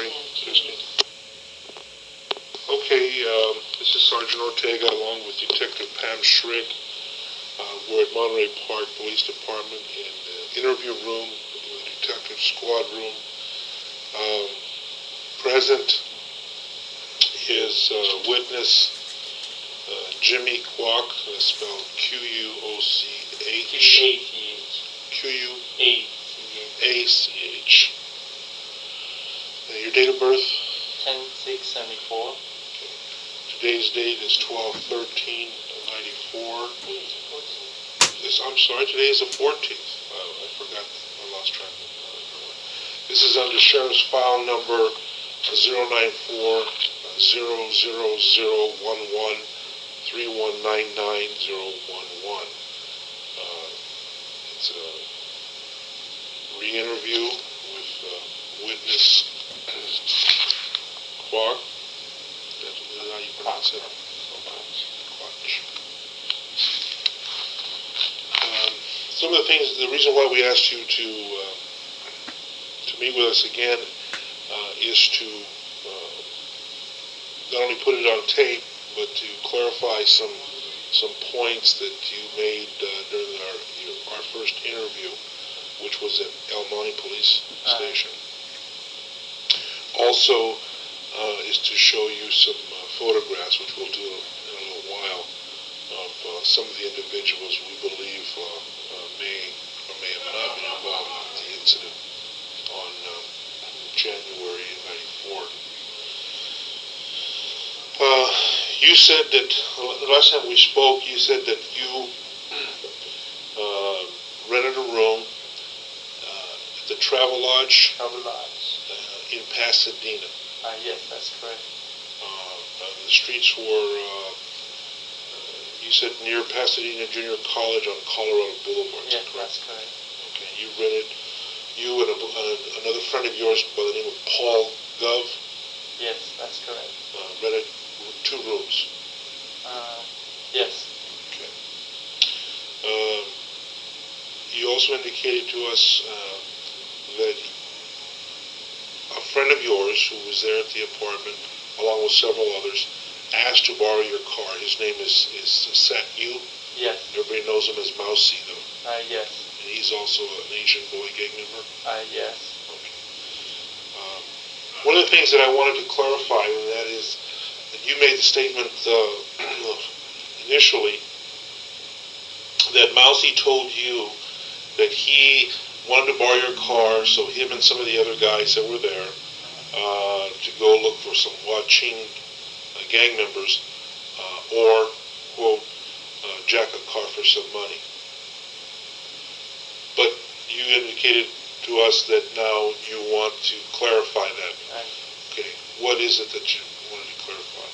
3. Testing. Okay, this is Sergeant Ortega along with Detective Pam Schrick. We're at Monterey Park Police Department in the interview room, the detective squad room. Present is witness Jimmy Quach, spelled Quoch. Quach. Your date of birth? 10/6/74. Today's date is 12/13/94. I'm sorry, today is the 14th. I forgot. I lost track. This is under Sheriff's File number 094-00011-3199-011. It's a re-interview with witness Quach. That's how you pronounce it. Quach. Some of the things, the reason why we asked you to meet with us again is to not only put it on tape, but to clarify some points that you made during our first interview, which was at El Monte Police Station. Also, is to show you some photographs, which we'll do in a little while, of some of the individuals we believe may or may have not been involved in the incident on January 94. You said that, the last time we spoke, you said that you rented a room at the Travel Lodge in Pasadena. Yes, that's correct. The streets were, you said near Pasadena Junior College on Colorado Boulevard. Yes, that's correct. Okay, you rented, you and another friend of yours by the name of Paul Gov? Yes, that's correct. Rented 2 rooms? Yes. Okay. You also indicated to us that a friend of yours who was there at the apartment, along with several others, asked to borrow your car. His name is Sat Yu. Yes. Everybody knows him as Mousy, though. Yes. And he's also an Asian boy gang member? Yes. Okay. One of the things that I wanted to clarify, and that is that you made the statement initially that Mousy told you that he wanted to borrow your car, so him and some of the other guys that were there, to go look for some Huaching gang members, or, quote, jack a car for some money. But you indicated to us that now you want to clarify that. Okay, what is it that you wanted to clarify?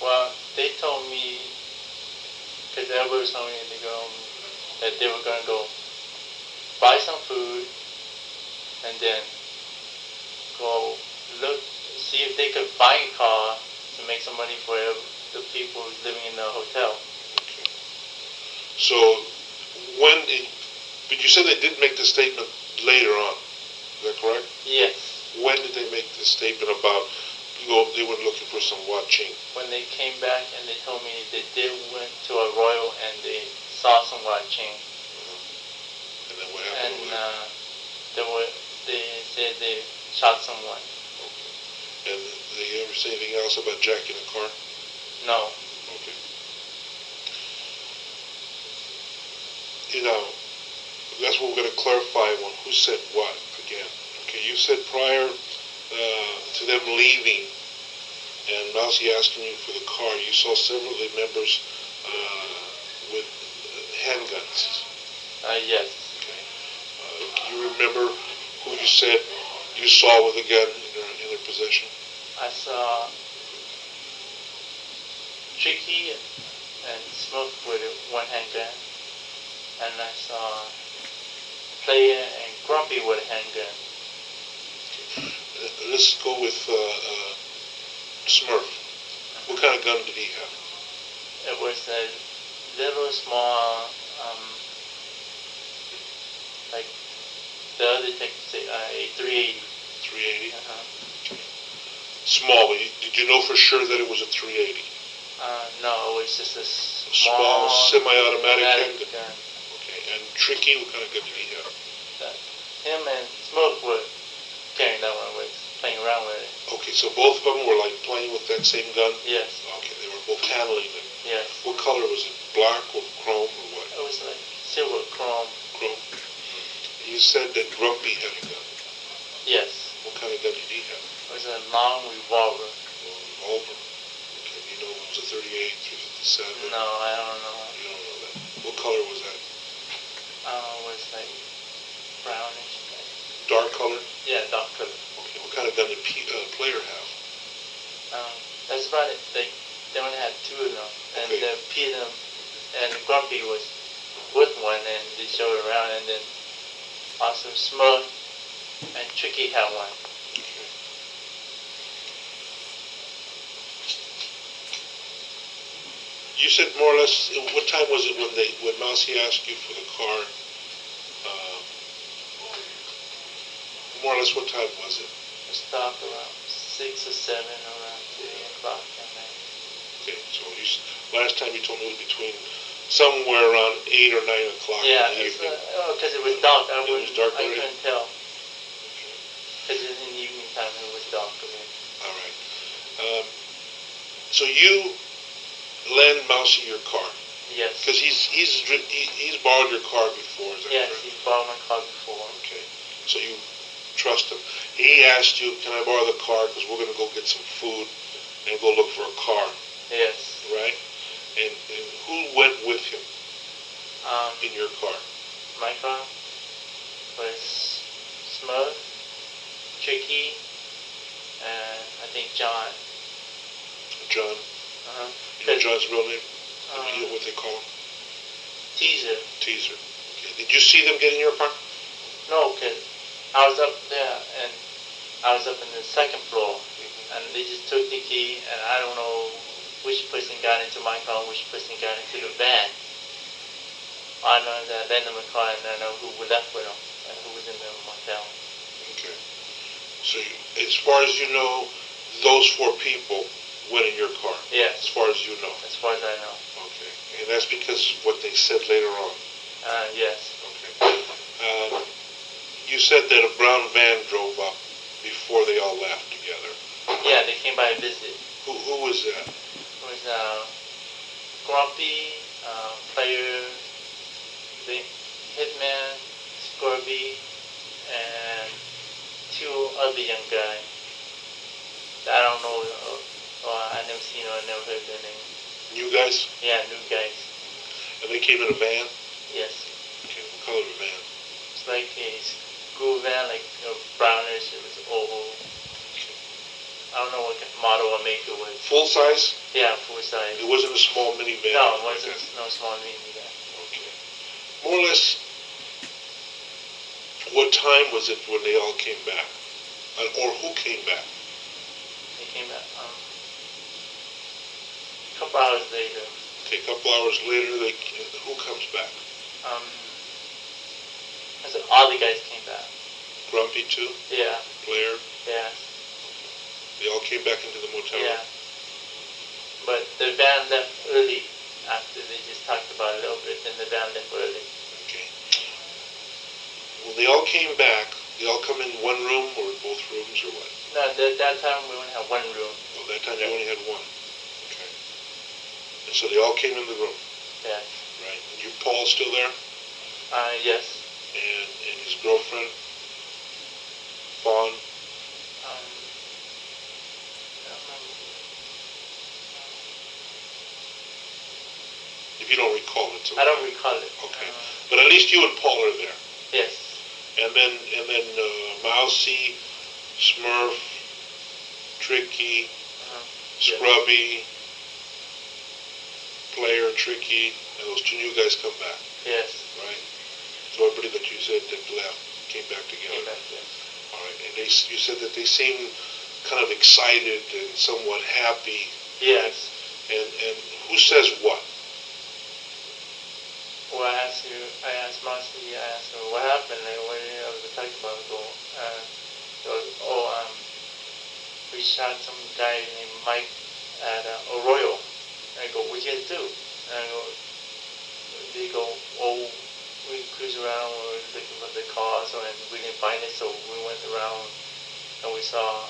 Well, they told me, because everybody was telling me that they were going to go buy some food and then go look, see if they could buy a car to make some money for the people living in the hotel. Okay. So, but you said they did make the statement later on, is that correct? Yes. When did they make the statement about they went looking for some Huaching? When they came back and they told me they did went to a Royal and they saw some Huaching. And then what happened with that? They said they shot someone. Okay. And did they ever say anything else about jacking a car? No. Okay. You know, that's what we're going to clarify on who said what again. Okay, you said prior to them leaving and Mousy asking you for the car, you saw several of the members with handguns. Yes. Okay. Can you remember who you said you saw with a gun in their possession? I saw Tricky and Smoke with one handgun, and I saw Player and Grumpy with a handgun. Let's go with Smurf. What kind of gun did he have? It was a little small, like the other detectives say, a 380. 380? Uh-huh. Small. Did you know for sure that it was a 380? No, it was just a Small semi-automatic handgun. gun. Okay. And Tricky, what kind of gun did he have? Him and Smoke were carrying that one, was playing around with it. Okay, so both of them were like playing with that same gun? Yes. Okay, they were both handling it. Yes. What color was it? Black or chrome or what? It was like silver chrome. Chrome. You said that Grumpy had a gun. Yes. What kind of gun did he have? It was a long revolver. Revolver. Okay, you know it was a 38, 357? No, I don't know. You don't know that. What color was that? It was like brownish. Dark color? Yeah, dark color. Okay, what kind of gun did player have? That's about it. They only had two of them. And Okay. Peter and Grumpy was with one, and they showed it around, and then also Smug and Tricky had one. Okay. You said more or less, what time was it when Mousy asked you for the car? More or less what time was it? It was dark around 6 or 7, around 3 o'clock at night. Okay, so last time you told me it was between somewhere around 8 or 9 o'clock Yeah, in the evening. because it was dark. I dark I already? couldn't tell. Okay. Because in the evening time it was dark already. All right. So you lend Mousy your car Yes. because he's borrowed your car before. Is that Yes, correct? he borrowed my car before. Okay. So you trust him. He asked you, "Can I borrow the car? Because we're going to go get some food and go look for a car." Yes. Right? And who went with him in your car? My car was Smug, Tricky, and I think John. John. Uh-huh. You know John's real name? You know what they call him? Teaser. Teaser. Okay. Did you see them get in your car? No, because I was up there, and I was up in the second floor, and they just took the key, and I don't know which person got into my car and which person got into the van. I know that they left my car, and I know who was left with them, and who was in the motel. Okay. So as far as you know, those 4 people went in your car? Yes. As far as you know? As far as I know. Okay. And that's because of what they said later on? Yes. Okay. You said that a brown van drove up before they all left together. Yeah, they came by a visit. Who was that? It was Grumpy, Player, the Hitman, Scorby, and 2 other young guys. I don't know, I never seen or I never heard their name. New guys? Yeah, new guys. And they came in a van? Yes. Okay, what color of a van? It's like a school van, like brownish. It was oval. I don't know what model or make it was. Full size? Yeah, full size. It wasn't a small minivan? No, it wasn't. No small minivan. Okay. More or less, what time was it when they all came back? Or who came back? They came back a couple hours later. Okay, a couple hours later, who comes back? All the guys came back. Grumpy too? Yeah. Blair? Yeah. They all came back into the motel? Yeah. But the van left early after they just talked about it a little bit, then the van left early. Okay. When they all came back, they all come in one room or both rooms or what? No, that time we only had one room. Oh, that time you only had one. Okay. And so they all came in the room? Yes. Right. And your Paul's still there? Yes. And his girlfriend? Fawn? I don't remember. If you don't recall it. I don't recall it. Okay. But at least you and Paul are there. Yes. And then Mousy, Smurf, Tricky, Scrubby, Player, Tricky, and those 2 new guys come back. Yes. Right? So everybody that you said that left came back together. Came back, yes. All right. And you said that they seemed kind of excited and somewhat happy. Yes. And who says what? Well, I asked Marcy, I asked her, what happened? Like, what did you talking about? We shot some guy named Mike at Arroyo. I go, what you guys do? And I go, they go, oh, we cruise around, we were looking for the car, so and we didn't find it, so we went around and we started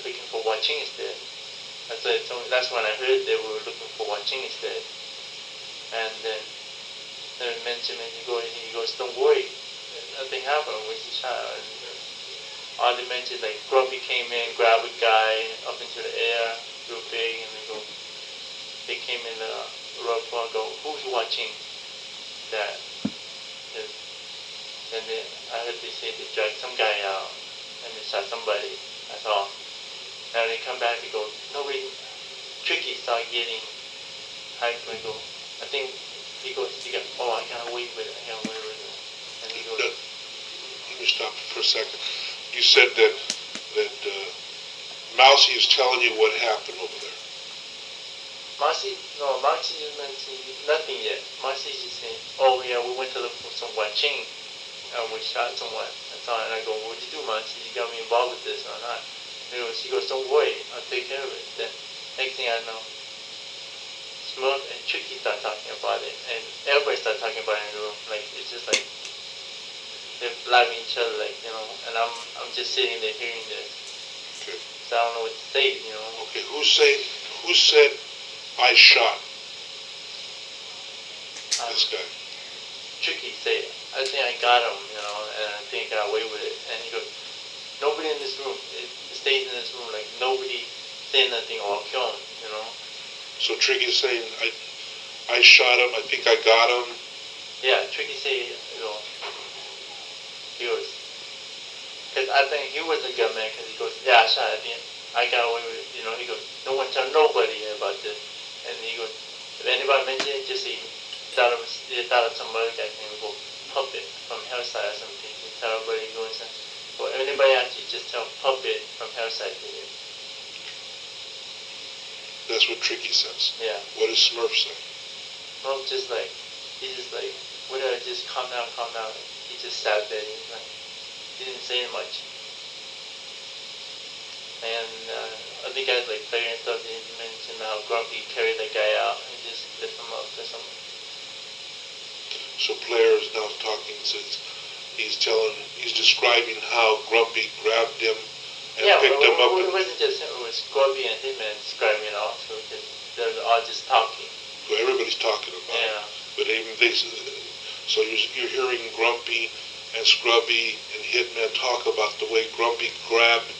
looking for Watching instead. That's when I heard they were looking for Watching instead. And then mentioned, and he goes, don't worry, nothing happened. We just shot. And all they mentioned, like Grumpy came in, grabbed a guy up into the air, real big, and they came in the road and go, who's watching that? And then I heard they say they dragged some guy out and they shot somebody. That's all. And they come back and go, nobody, Tricky started getting hyped. And I go, I think he goes, I got away with it. And he goes, let me stop for a second. You said that Mousy is telling you what happened over there. Mousy just mentioned nothing yet. Mousy just saying, oh yeah, we went to look for some Watching and we shot someone. That's all. And I go, what'd you do, Mousy? You got me involved with this or not? She goes, don't worry, I'll take care of it. Then next thing I know, Smurf and Tricky start talking about it, and everybody start talking about it in the room. Like it's just like they're blabbing each other, like And I'm just sitting there hearing this. Okay. So I don't know what to say, Okay, who said I shot this guy? Tricky said, I think I got him, and I think I got away with it. And he goes, nobody in this room, it stays in this room, like nobody say nothing or I'll kill him, So Tricky's saying, I shot him, I think I got him. Yeah, Tricky said, he goes, because I think he was a good man, because he goes, yeah, I shot him, I got away with it, he goes, no one tell nobody about this. And he goes, if anybody mentions it, just say, thought of some other guy named Puppet from Hellside or something. You tell everybody going something. Or anybody actually just tell Puppet from Hellside to you. That's what Tricky says. Yeah. What does Smurf say? Smurf he's just like, whatever, just calm down. He just sat there. He didn't say much. And other guys like Player and stuff, they mentioned how Grumpy carried that guy out and just lift him up or something. So Player is now talking, says he's describing how Grumpy grabbed him and picked him up. It wasn't just him, it was Grumpy and Hitman describing it also, because they're all just talking. Well, everybody's talking about it. But even so you're hearing Grumpy and Scrubby and Hitman talk about the way Grumpy grabbed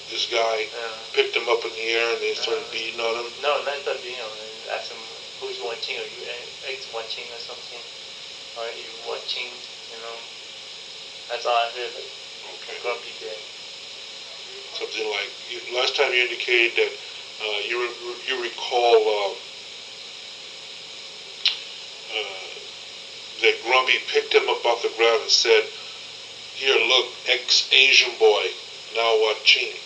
this guy, picked him up in the air, and they started beating on him. No, not that beating on him. Asked him, who's watching? Are you ex-watching or something? Are you watching? That's all I heard. Like Grumpy did. Something like last time you indicated that you recall that Grumpy picked him up off the ground and said, "Here, look, ex-Asian boy, now watching."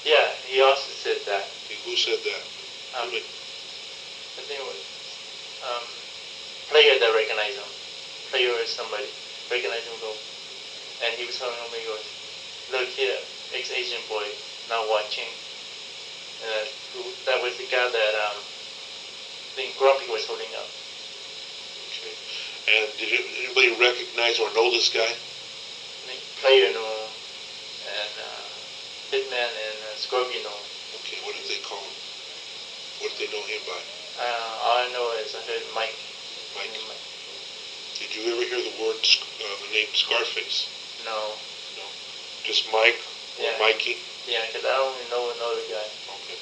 Yeah, he also said that. Who said that? I think it was Player that recognized him. Player or somebody recognized him. And he was telling him, he goes, "Look here, ex-Asian boy, now watching." And that was the guy that I think Grumpy was holding up. Okay. And did anybody recognize or know this guy? I think Player knew him, and Hitman and Scorpion know him. Okay, what did they call him? What did they know him by? All I know is I heard Mike. Mike. Did you ever hear the name Scarface? No. No. Just Mike or Mikey? Yeah, because I don't even know another guy. Okay.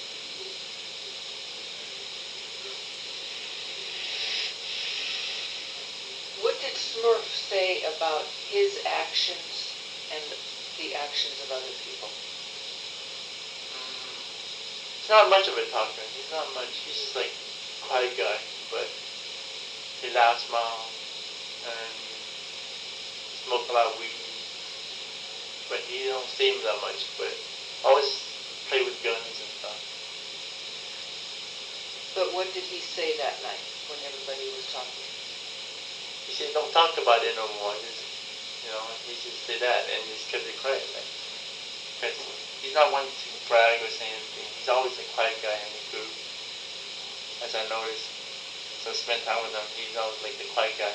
What did Smurf say about his actions and the actions of other people? He's not much of a talker. He's just like a quiet guy, but he laughs, smile, and smoke a lot of weed. But he don't see him that much, but always play with guns and stuff. But what did he say that night when everybody was talking? He said, don't talk about it no more. Just he just did that and just kept it quiet. Because he's not one to brag or say anything. He's always a quiet guy in the group, as I noticed. So I spent time with him. He's always like the quiet guy.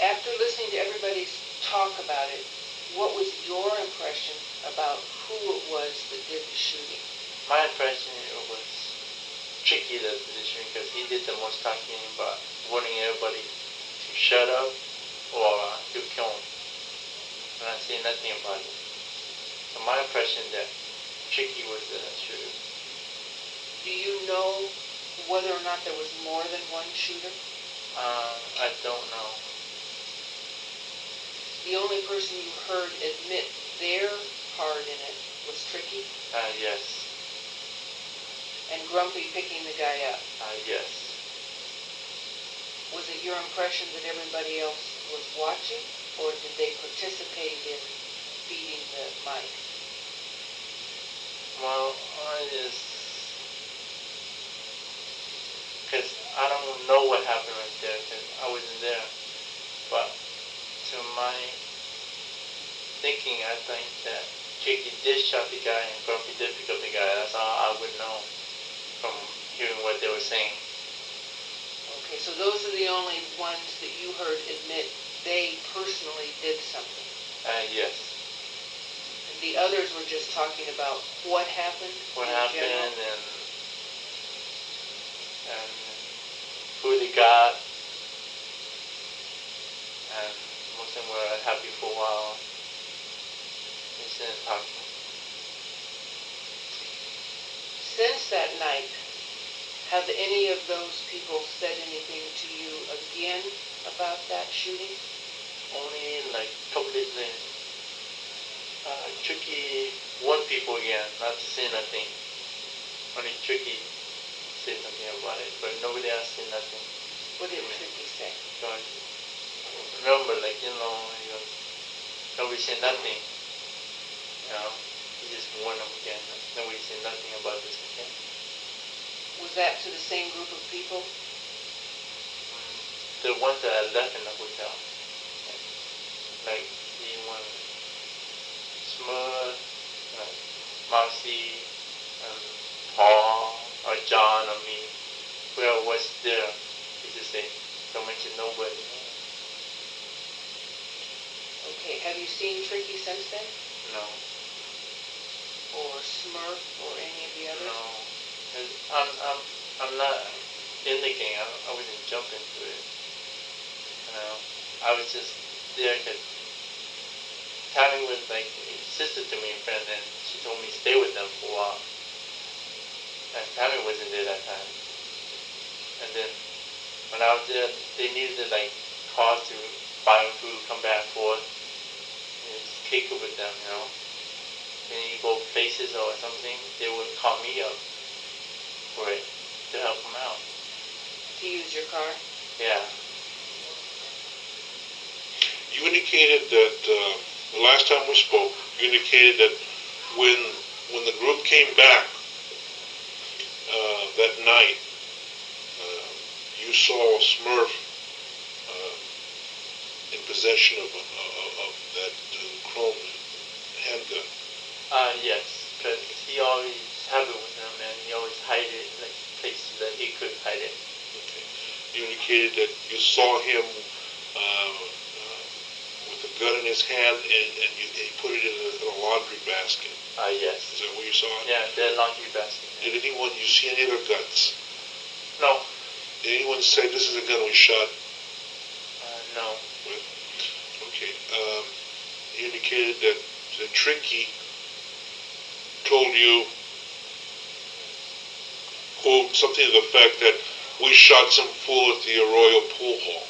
After listening to everybody's talk about it, what was your impression about who it was that did the shooting? My impression it was Tricky that did the shooting because he did the most talking about wanting everybody to shut up or to kill him. And I say nothing about it. So my impression that Tricky was the shooter. Do you know whether or not there was more than one shooter? I don't know. The only person you heard admit their part in it was Tricky? Yes. And Grumpy picking the guy up? Yes. Was it your impression that everybody else was watching, or did they participate in feeding the mic? Well, I just... because I don't know what happened right there, because I wasn't there. But to my thinking, I think that Tricky did shot the guy and Grumpy did pick up the guy. That's all I would know from hearing what they were saying. Okay, so those are the only ones that you heard admit they personally did something. Yes. And the others were just talking about what happened. What in happened general? and who they got, and most of them were happy for a while. Instead of talking. Since that night, have any of those people said anything to you again about that shooting? Only like a couple days later. Tricky warned people again not to say nothing. Only Tricky said something about it, but nobody else said nothing. What did Tricky say? So remember, he goes, nobody said nothing. He just warned them again. Nobody said nothing about this again. Was that to the same group of people? The ones that I left in the hotel. Like the one Smooth, Marcy, Paul, or John, or me. Whoever was there, he just said, don't mention nobody. Okay, have you seen Tricky since then? No. Or Smurf, or any of the others? No. I'm not in the game. I wasn't jumping to it. I was just there because Tammy was like a sister to me, a friend, and she told me to stay with them for a while. And Tammy wasn't there that time. And then when I was there, they needed cars to buy them food, come back and forth, and just kick it with them, Then you go places or something, they would call me up for it to help them out. To use your car? Yeah. You indicated that the last time we spoke, you indicated that when the group came back that night, you saw Smurf in possession of that chrome handgun. Yes, because he always had it with him, and he always hide it in places that he could hide it. Okay. You indicated that you saw him with the gun in his hand, and he put it in a laundry basket. Yes. Is that where you saw it? Yeah, the laundry basket. Did you see any other guns? No. Did anyone say this is a gun we shot? No. Okay. You indicated that Tricky told you, quote, something to the effect that we shot some fool at the Arroyo Pool Hall.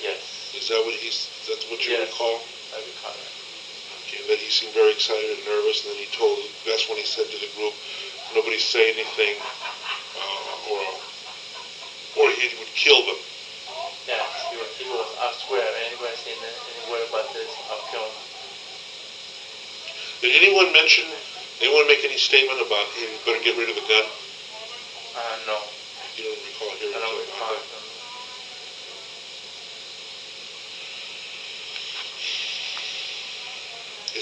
Yes. Is that what you recall? I recall that. Okay, that he seemed very excited and nervous, and then that's when he said to the group, nobody say anything, or he would kill them. Yeah, he was, I swear, anybody saying any word about this, I'll kill him. Did anyone make any statement about, hey, you better get rid of the gun? No. You don't recall hearing I don't something recall like that? it.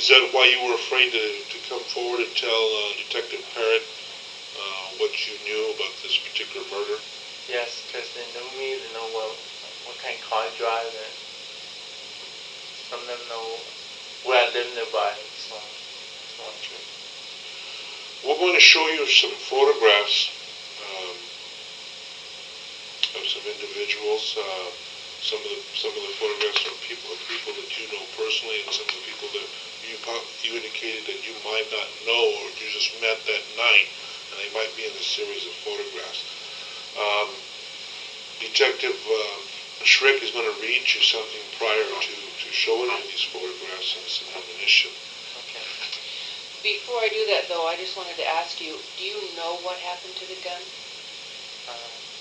Is that why you were afraid to come forward and tell Detective Parrott what you knew about this particular murder? Yes, because they knew me, they know what kind of car I drive, and some of them know where I live nearby. So. Okay. We're going to show you some photographs of some individuals. Some of the photographs are people that you know personally, and some of the people that you indicated that you might not know or you just met that night, and they might be in the series of photographs. Detective Schrick is going to read you something prior to showing you these photographs and some ammunition. Okay. Before I do that, though, I just wanted to ask you, do you know what happened to the gun?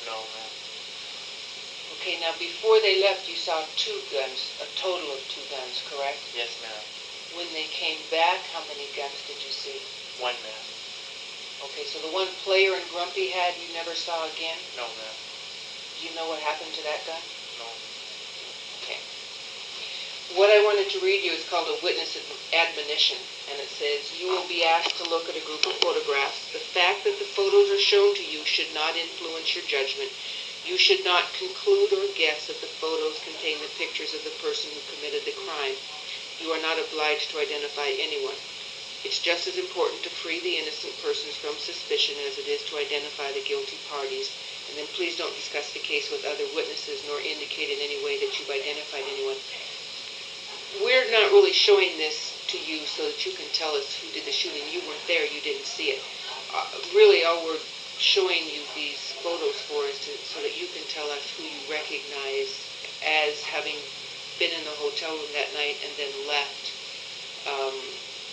No, ma'am. Okay, now before they left, you saw 2 guns, a total of 2 guns, correct? Yes, ma'am. When they came back, how many guns did you see? 1, ma'am. Okay, so the one Player and Grumpy had, you never saw again? No, ma'am. Do you know what happened to that gun? No. Okay. What I wanted to read you is called a witness admonition, and it says, you will be asked to look at a group of photographs. The fact that the photos are shown to you should not influence your judgment. You should not conclude or guess that the photos contain the pictures of the person who committed the crime. You are not obliged to identify anyone. It's just as important to free the innocent persons from suspicion as it is to identify the guilty parties. And then please don't discuss the case with other witnesses nor indicate in any way that you've identified anyone. We're not really showing this to you so that you can tell us who did the shooting. You weren't there, you didn't see it. Really, all we're showing you these photos for is so that you can tell us who you recognize as having been in the hotel room that night and then left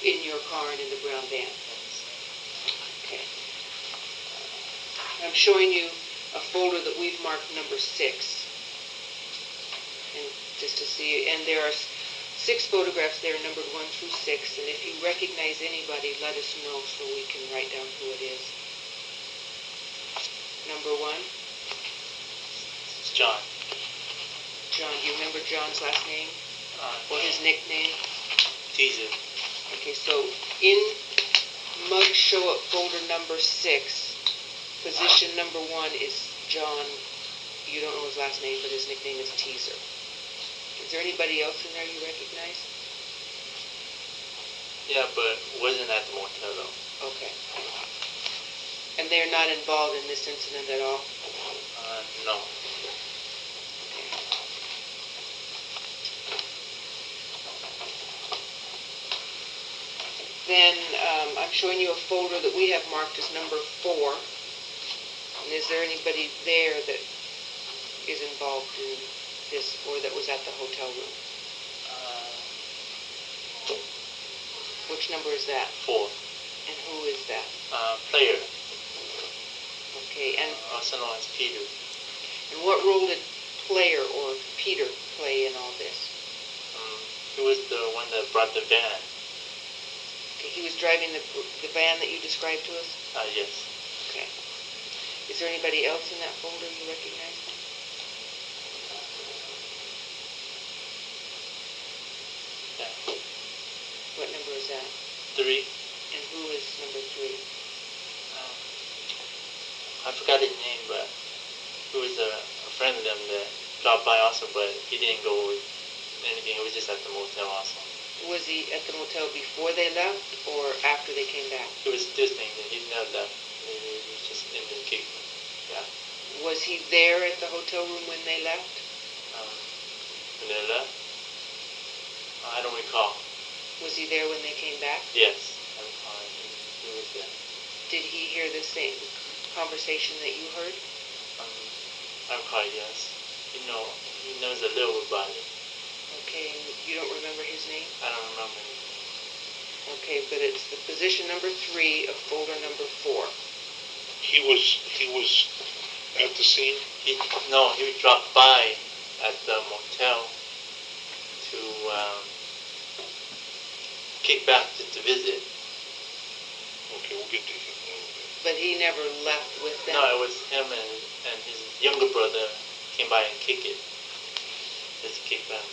in your car and in the brown van. Okay. I'm showing you a folder that we've marked number 6. And just to see, and there are 6 photographs there numbered 1 through 6, and if you recognize anybody, let us know so we can write down who it is. Number 1? It's John. John, do you remember John's last name? Or his nickname? Teaser. Okay, so in mug show up folder number 6, position number 1 is John. You don't know his last name, but his nickname is Teaser. Is there anybody else in there you recognize? Yeah, but wasn't at the motel though. Okay. And they're not involved in this incident at all? No. Then I'm showing you a folder that we have marked as number 4. And is there anybody there that is involved in this or that was at the hotel room? Which number is that? 4. And who is that? Player. Okay, and Also known as Peter. And what role did Player or Peter play in all this? He was the one that brought the van. Okay, he was driving the van that you described to us? Yes. Okay. Is there anybody else in that folder you recognize? Yeah. What number is that? 3. And who is number 3? I forgot his name, but he was a friend of them that dropped by also, but he didn't go with anything. It was just at the motel also. Was he at the motel before they left or after they came back? He was still thinking. He never left. He was just in the cave. Yeah. Was he there at the hotel room when they left? When they left? I don't recall. Was he there when they came back? Yes. I recall. He was there. Did he hear the same conversation that you heard? I recall, yes. He knows a little about it. Okay, and you don't remember his name? I don't remember. Okay, but it's the position number 3 of folder number 4. He was at the scene? He dropped by at the motel to kick back to visit. Okay, we'll get to him in a little bit. But he never left with them? No, it was him and his younger brother came by and kicked it. Just kick back.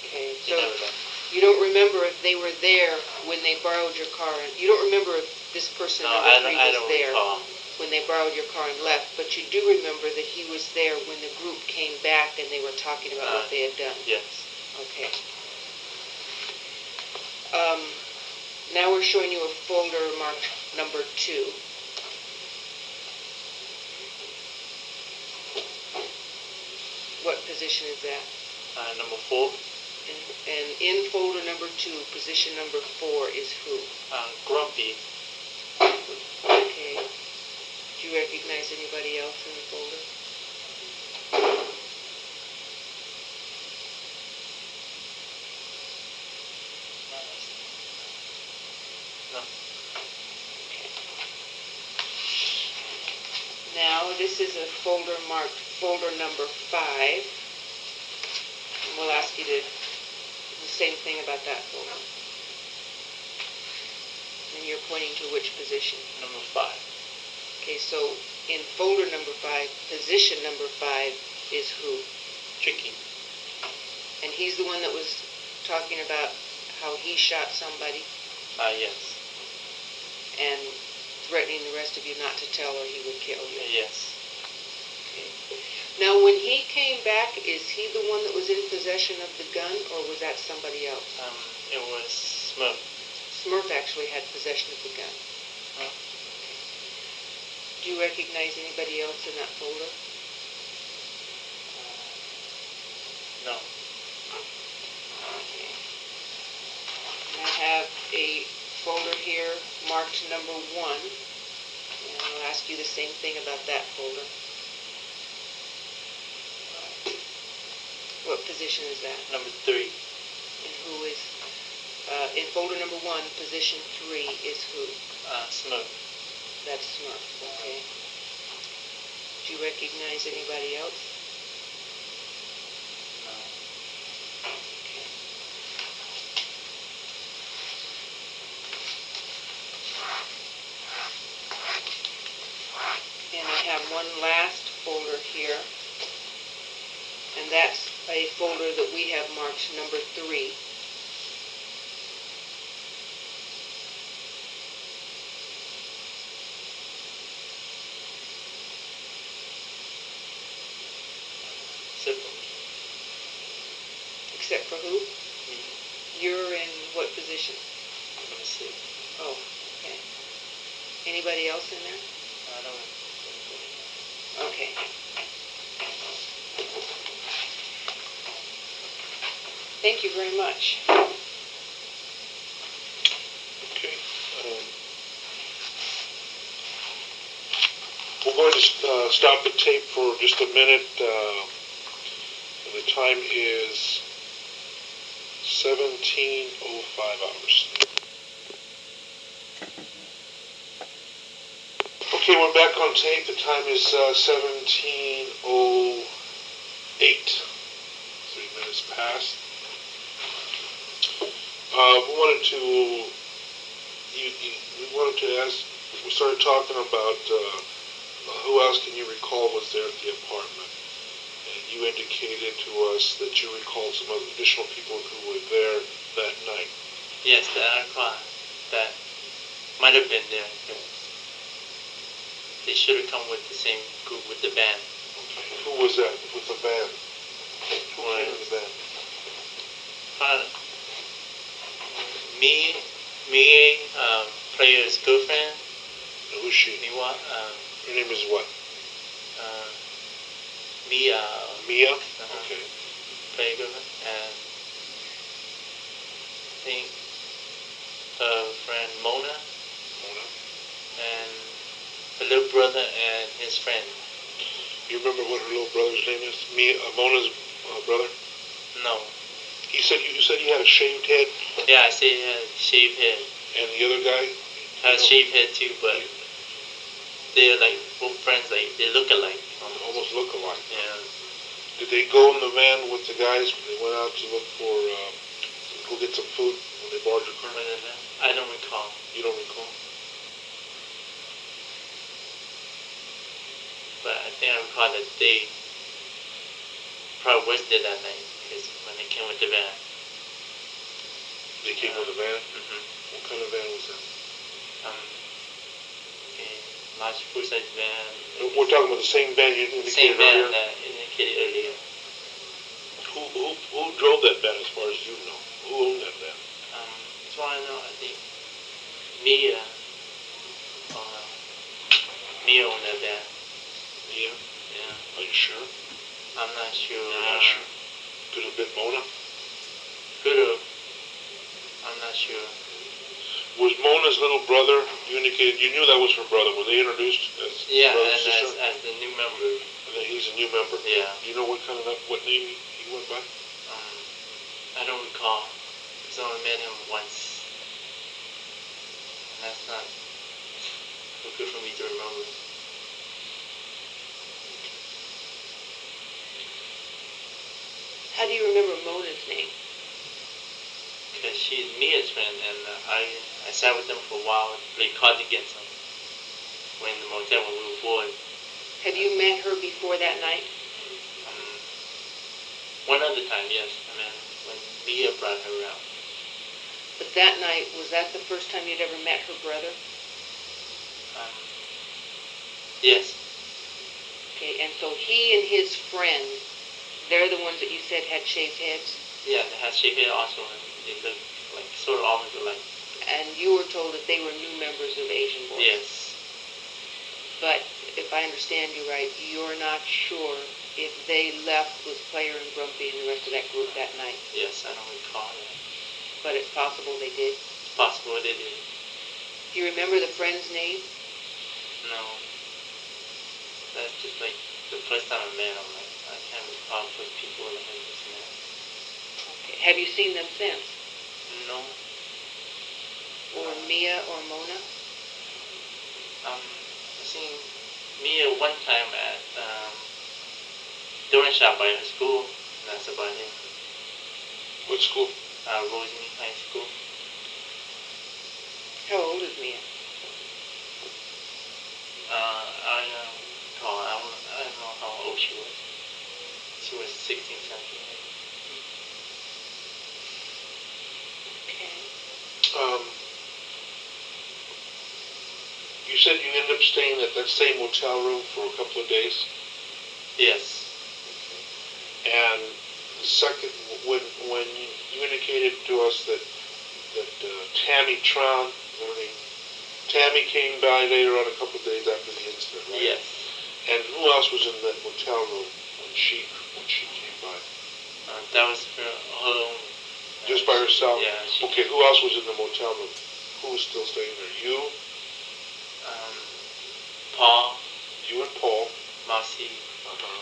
Okay, He so never left. You don't remember if they were there when they borrowed your car. And you don't remember if this person No, number 3 I was don't there recall. when they borrowed your car and left, but you do remember that he was there when the group came back and they were talking about what they had done. Yes. Okay. Now we're showing you a folder marked number 2. What position is that? Number 4. And in folder number 2, position number 4 is who? Grumpy. Okay. Do you recognize anybody else in the folder? No. Okay. Now this is a folder marked folder number 5. And we'll ask you to do the same thing about that folder. And you're pointing to which position? Number 5. Okay, so in folder number 5, position number 5 is who? Tricky. And he's the one that was talking about how he shot somebody Yes. and threatening the rest of you not to tell or he would kill you. Yes. Okay. Now, when he came back, is he the one that was in possession of the gun, or was that somebody else? It was Smurf. Smurf actually had possession of the gun. Huh? Do you recognize anybody else in that folder? No. Okay. And I have a folder here marked number 1, and I'll ask you the same thing about that folder. What position is that? Number 3. And who is, in folder number 1, position 3 is who? Smurf. That's Smurf, okay. Do you recognize anybody else? No. Okay. And I have one last folder here, and that's a folder that we have marked number 3. Except for who? Me. You're in what position? Number 6. Oh, okay. Anybody else in there? I don't know. Okay. Thank you very much. Okay. We're going to stop the tape for just a minute. And the time is 17:05 hours. Okay, we're back on tape. The time is 17:08. 3 minutes past. We wanted to ask. We started talking about who else can you recall was there at the apartment. You indicated to us that you recalled some other additional people who were there that night. Yes, the other class that might have been there. They should have come with the same group with the band. Okay. Who was that with the band? Who came with the band? Me, player's girlfriend. Who's she? Miwa, Her name is what? Mia. Mia? Uh-huh. Okay. Player girlfriend, and I think her friend Mona, Mona. and her little brother and his friend. You remember what her little brother's name is? Mona's brother? No. You said he had a shaved head, Yeah, I say he had shaved head. and the other guy Has shaved head too, but they're like both friends. Like they look alike. almost look alike. Yeah. Did they go in the van with the guys when they went out to look for go get some food when they borrowed your car? I don't recall. You don't recall? But I think I recall that they probably was there that night because when they came with the van. They came with a van? Mm-hmm. What kind of van was that? A large full-size van. We're talking about the same van you Same indicated van earlier? that indicated earlier. Who drove that van as far as you know? Who owned that van? As far as I know, I think Mia owned that van. Mia? Yeah. Are you sure? I'm not sure. You're not sure? Could have been Mona? Could have. I'm not sure. Was Mona's little brother, you indicated, you knew that was her brother. Were they introduced as Yeah, brother and and sister? as the new member. And then he's a new member. Yeah. Do you know what name he went by? I don't recall. Because I only met him once. And that's not so good for me to remember. How do you remember Mona's name? Because she's Mia's friend, and I sat with them for a while and played cards against them when in the motel when we were bored. Have you met her before that night? One other time, yes. I mean, when Mia brought her around. But that night, was that the first time you'd ever met her brother? Yes. Okay, and so he and his friend, they're the ones that you said had shaved heads? Yeah, they had shaved hair also, and they looked like sort of almost alike. And you were told that they were new members of Asian Boys? Yes. But if I understand you right, you're not sure if they left with Player and Grumpy and the rest of that group that night? Yes, I don't recall that. But it's possible they did? It's possible they did. Do you remember the friend's name? No. That's just like the first time I met them. I can't recall those people that I just met. Okay. Have you seen them since? No. Or Mia or Mona? I've seen Mia one time at donut shop by her school, and that's about it. What school? Rosie High School. How old is Mia? I don't know how old she was. She was 16, 17. Okay. You said you ended up staying at that same motel room for a couple of days? Yes. And the second, when you indicated to us that Tammy Tron, Tammy came by later on a couple of days after the incident, right? Yes. And who else was in that motel room when she came by? That was her own. Just by herself? Yeah. Okay, who else was in the motel room? Who was still staying there? You? Paul. You and Paul. Marcy. Uh-huh.